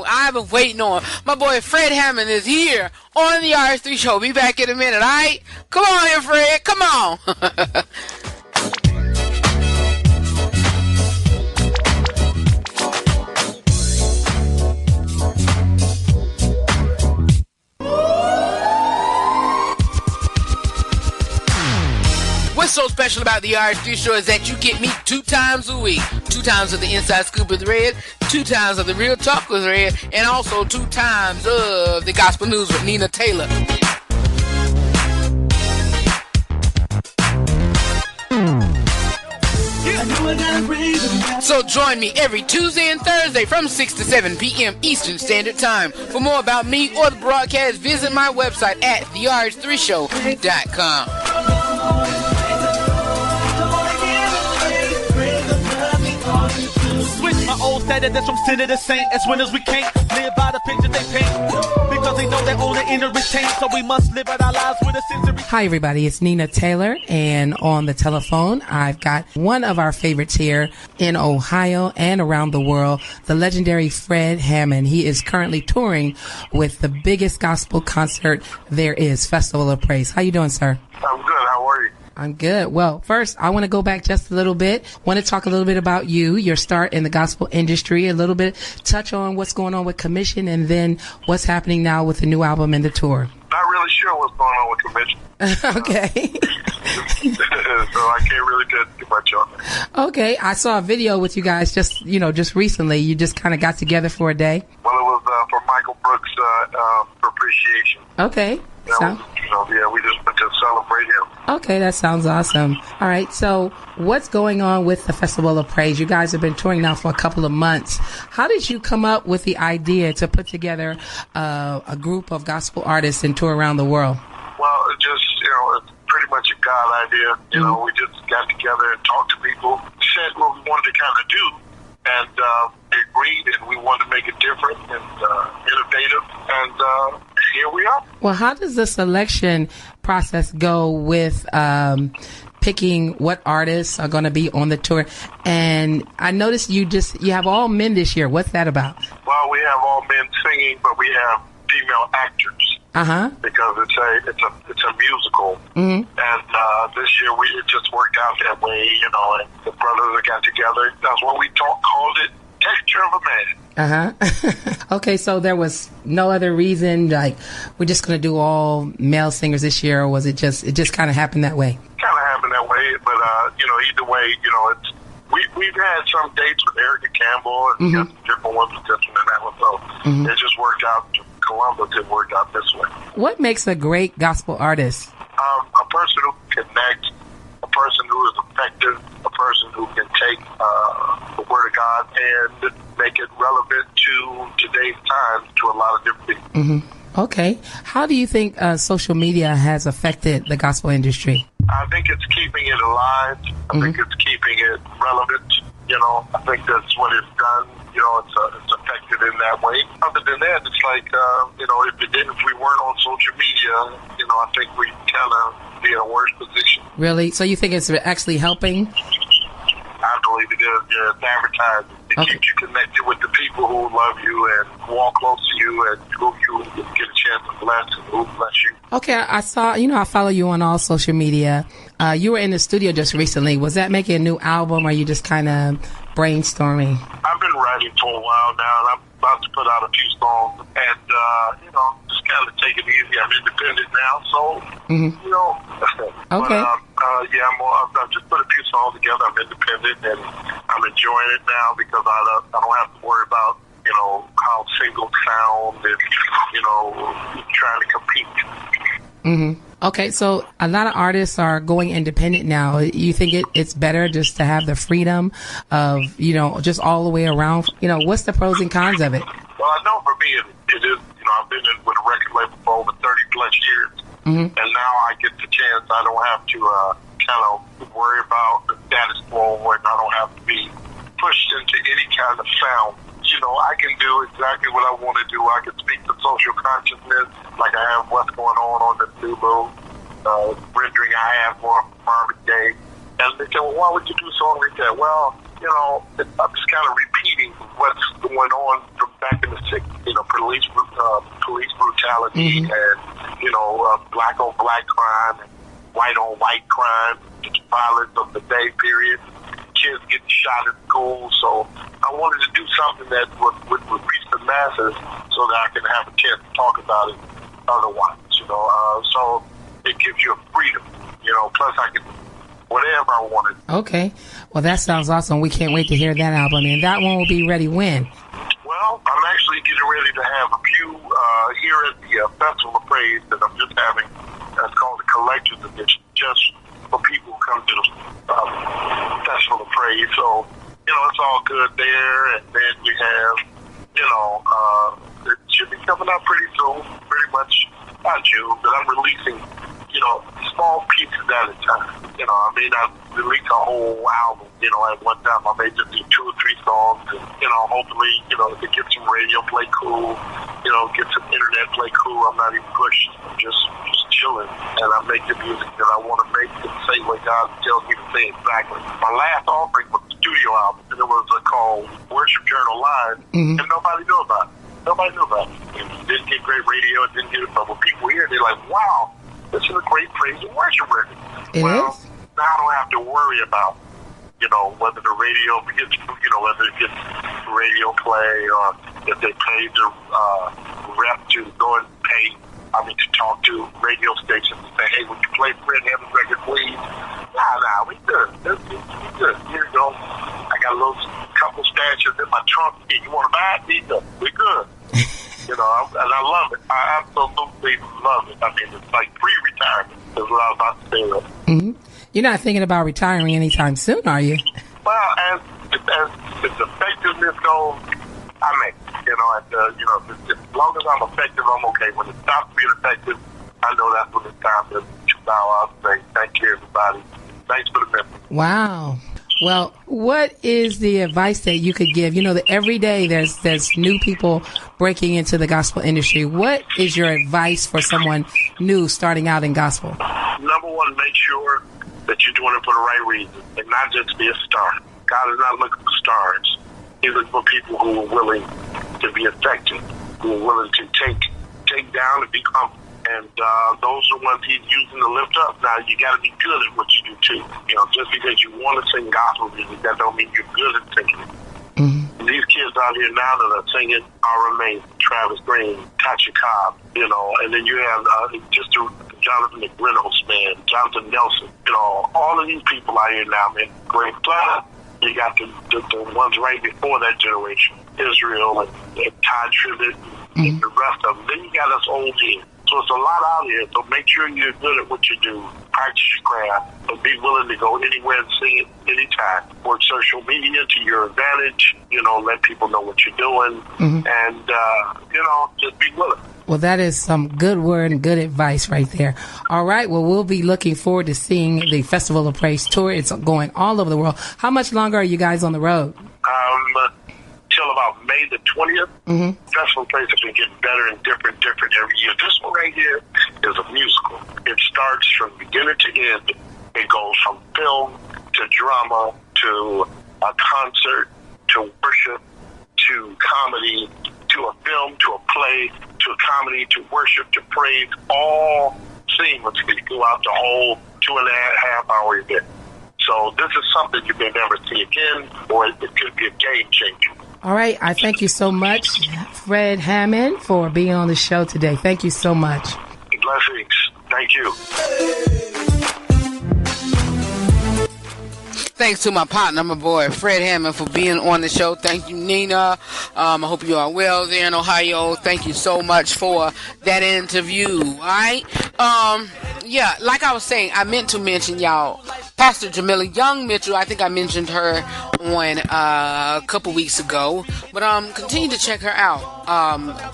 I've been waiting on. My boy Fred Hammond is here on the RH3 show. Be back in a minute, alright? Come on here, Fred. Come on. What's so special about the RH3 show is that you get me 2 times a week. 2 times of the Inside Scoop with Red, 2 times of the Real Talk with Red, and also 2 times of the Gospel News with Nina Taylor. So join me every Tuesday and Thursday from 6 to 7 p.m. Eastern Standard Time. For more about me or the broadcast, visit my website at therh3show.com. Switch my old standard that's from sinner to saint. As winners we can't live by the picture they paint, because they know their own inner is taint. So we must live out our lives with a sensory. Hi everybody, it's Nina Taylor, and on the telephone I've got one of our favorites here in Ohio and around the world, the legendary Fred Hammond. He is currently touring with the biggest gospel concert there is, Festival of Praise. How you doing, sir? I'm good. How are you? I'm good. Well, first, I want to go back just a little bit. Want to talk a little bit about you, your start in the gospel industry, a little bit, touch on what's going on with Commission, and then what's happening now with the new album and the tour. Not really sure what's going on with Commission. Okay. So I can't really tell too much on that. Okay. I saw a video with you guys just recently. You just kind of got together for a day. Well, it was for Michael Brooks' appreciation. Okay. We just went to celebrate him. Okay, that sounds awesome. All right, so what's going on with the Festival of Praise? You guys have been touring now for a couple of months. How did you come up with the idea to put together a group of gospel artists and tour around the world? Well, it's pretty much a God idea. We just got together and talked to people, said what we wanted to kind of do, and they agreed, and we wanted to make it different and innovative, and here we are. Well, how does the selection process go with picking what artists are going to be on the tour? And I noticed you have all men this year. What's that about? Well, we have all men singing, but we have female actors. Because it's a musical, and this year it just worked out that way, and the brothers that got together. That's what we called it, Texture of a Man. Okay, so there was no other reason, like we're just going to do all male singers this year, or was it just kind of happened that way? Kind of happened that way, but either way, it's we've had some dates with Erica Campbell and different ones with this one and that one, so it just worked out. Columbus, it worked out this way. What makes a great gospel artist? A person who can connect, a person who is effective, a person who can take the Word of God and make it relevant to today's times to a lot of different people. Okay. How do you think social media has affected the gospel industry? I think it's keeping it alive. I think it's keeping it relevant. I think that's what it's done. It's affected in that way. Other than that, it's like, if we weren't on social media, I think we'd kind of be in a worse position. Really? So you think it's actually helping? I believe it is. Yeah, it's advertising. It keeps you connected with the people who love you and walk close to you and who you get a chance to bless and who bless you. Okay, I saw, I follow you on all social media. You were in the studio just recently. Was that making a new album, or are you just kind of brainstorming? I've been writing for a while now, and I'm about to put out a few songs, and, just kind of take it easy. I'm independent now, so, Okay. But, I've just put a few songs together. I'm independent, and I'm enjoying it now because I don't have to worry about, how singles sound and, trying to compete. Okay, so a lot of artists are going independent now. You think it's better just to have the freedom of, just all the way around? What's the pros and cons of it? Well, I know for me it is, I've been with a record label for over 30 plus years. And now I get the chance. I don't have to kind of worry about the status quo, and I don't have to be pushed into any kind of sound. I can do exactly what I want to do. I can speak to social consciousness, like I have what's going on the new little rendering I have for Marvin Gaye. And they say, well, why would you do a song like that? Well, I'm just kind of repeating what's going on from back in the 60s, police brutality and, black on black crime and white on white crime, violence of the day period, kids getting shot at school. So I wanted to do something that would reach the masses so that I can have a chance to talk about it otherwise, so it gives you a freedom, plus I can whatever I wanted. Okay. Well, that sounds awesome. We can't wait to hear that album. And that one will be ready when? Well, I'm actually getting ready to have a few here at the Festival of Praise that I'm just having. That's called the Collector's Edition, just for people who come to the Festival of Praise. So, it's all good there. And then we have, it should be coming out pretty soon, pretty much by June, but I'm releasing, small pieces at a time. I may not release a whole album, at one time. I may just do 2 or 3 songs and, hopefully, to get some radio play cool, get some internet play cool. I'm not even pushed, just chilling. And I make the music that I want to make and say what God tells me to say exactly. My last offering was a studio album, and it was called Worship Journal Live, and nobody knew about it. It didn't get great radio. It didn't get it, but when people hear it, they're like, wow, This is a great praise and worship record. It is? Now I don't have to worry about, whether the radio gets, whether it gets radio play or if they pay the rep to go and pay, to talk to radio stations and say, hey, would you play Fred Hammond's record, please? Nah, we good. We good. Here you go. I got a little couple stashes in my trunk. Hey, you want to buy it? We good. And I love it. I absolutely love it. It's like pre-retirement is what I was about to say. Mm-hmm. You're not thinking about retiring anytime soon, are you? Well, as effectiveness goes, I make it. As long as I'm effective, I'm okay. When it stops being effective, I know that's when it's time to bow out and say, thank you, everybody. Thanks for the message. Wow. Well, what is the advice that you could give? That every day there's new people breaking into the gospel industry. What is your advice for someone new starting out in gospel? Number one, make sure that you're doing it for the right reason and not just be a star. God is not looking for stars. He's looking for people who are willing to be effective, who are willing to take down and be humble. And those are the ones he's using to lift up. Now, you got to be good at what you do, too. Just because you want to sing gospel music, that don't mean you're good at singing it. Mm-hmm. These kids out here now that are singing are amazing. Travis Green, Tasha Cobb, and then you have just Jonathan McReynolds, man, Jonathan Nelson, all of these people out here now, man, great. Plus, you got the ones right before that generation, Israel and Ty Tribbett and the rest of them. Then you got us old here. So it's a lot out here. So make sure you're good at what you do. Practice your craft. But be willing to go anywhere and sing it anytime. Work social media to your advantage. Let people know what you're doing. Mm-hmm. And, just be willing. Well, that is some good word and good advice right there. All right. Well, we'll be looking forward to seeing the Festival of Praise tour. It's going all over the world. How much longer are you guys on the road? Till about May the 20th. Mm-hmm. Festival Praise has been getting better and different every year. This one right here is a musical. It starts from beginning to end. It goes from film to drama to a concert to worship to comedy to a film to a play to a comedy to worship to praise, all seamlessly throughout the whole 2.5 hour event. So this is something you may never see again, or it could be a game changer. All right. I thank you so much, Fred Hammond, for being on the show today. Thank you so much. Blessings. Thank you. Thanks to my partner, my boy, Fred Hammond, for being on the show. Thank you, Nina. I hope you are well there in Ohio. Thank you so much for that interview. All right. Yeah, like I was saying, I meant to mention, y'all, Pastor Jamila Young Mitchell. I think I mentioned her on a couple weeks ago. But continue to check her out.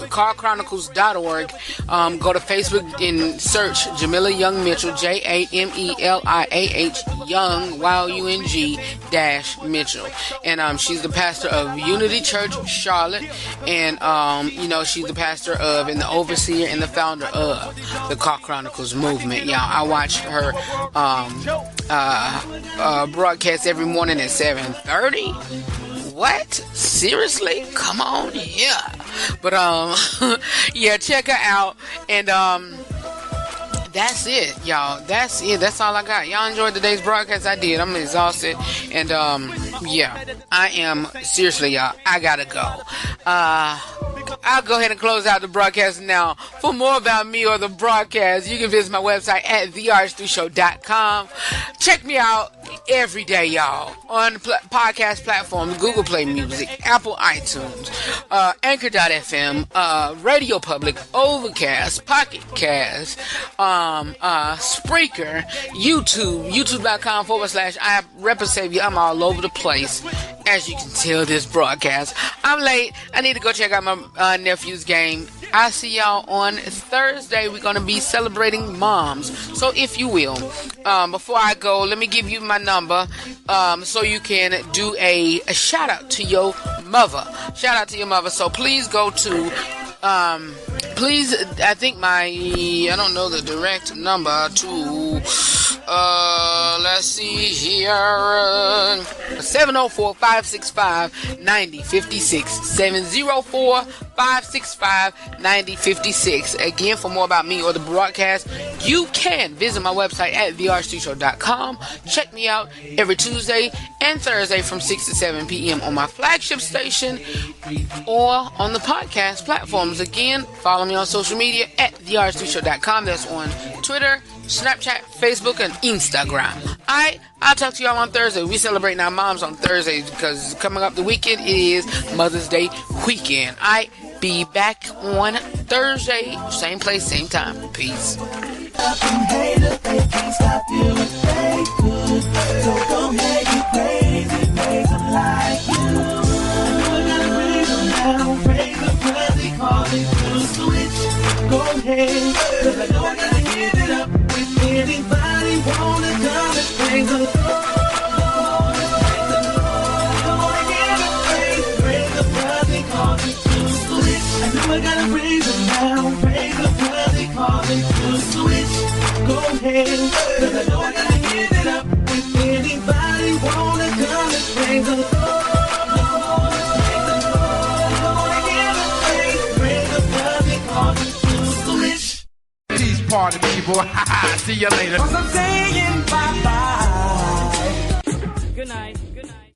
carchronicles.org. Go to Facebook and search Jamila Young Mitchell, JAMELIAH Young, YUNG-Mitchell. And she's the pastor of Unity Church Charlotte. And, she's the pastor of and the overseer and the founder of the Car Chronicles movement. Yeah, I watch her broadcast every morning at 7:30. What? Seriously? Come on, yeah. But yeah, check her out. And that's it, y'all. That's it. That's all I got. Y'all enjoyed today's broadcast? I did. I'm exhausted. And yeah, I am seriously, y'all. I gotta go. I'll go ahead and close out the broadcast now. For more about me or the broadcast, you can visit my website at therh3show.com. Check me out every day, y'all, on the podcast platforms: Google Play Music, Apple iTunes, Anchor.fm, Radio Public, Overcast, Pocket Cast, Spreaker, YouTube, youtube.com/I Rep Savior. I'm all over the place, as you can tell this broadcast. I'm late. I need to go check out my nephew's game. I'll see y'all on Thursday. We're going to be celebrating moms. So if you will, before I go, let me give you my number so you can do a shout out to your mother. Shout out to your mother. So please go to please, I think I don't know the direct number to let's see here, 704-565-9056, 565-9056. Again, for more about me or the broadcast, you can visit my website at therstudioshow.com. Check me out every Tuesday and Thursday from 6 to 7 p.m. on my flagship station or on the podcast platforms. Again, follow me on social media at therstudioshow.com. That's on Twitter, Snapchat, Facebook, and Instagram. Alright, I'll talk to y'all on Thursday. We celebrating our moms on Thursdays because coming up the weekend, it is Mother's Day weekend. Alright, be back on Thursday, same place, same time. Peace. Go ahead, 'cause I know I gotta give it up. If anybody wanna come and praise the Lord, praise the blood they call me to switch. I know I gotta praise Him now, praise the blood they call me to switch. Go ahead, 'cause I know I gotta give it up. If anybody wanna come and praise the Lord. Party people, see you later. 'Cause I'm saying bye-bye. Good night. Good night.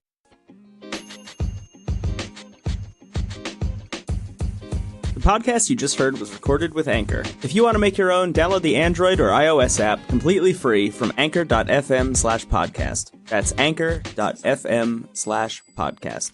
The podcast you just heard was recorded with Anchor. If you want to make your own, download the Android or iOS app completely free from anchor.fm/podcast. That's anchor.fm/podcast.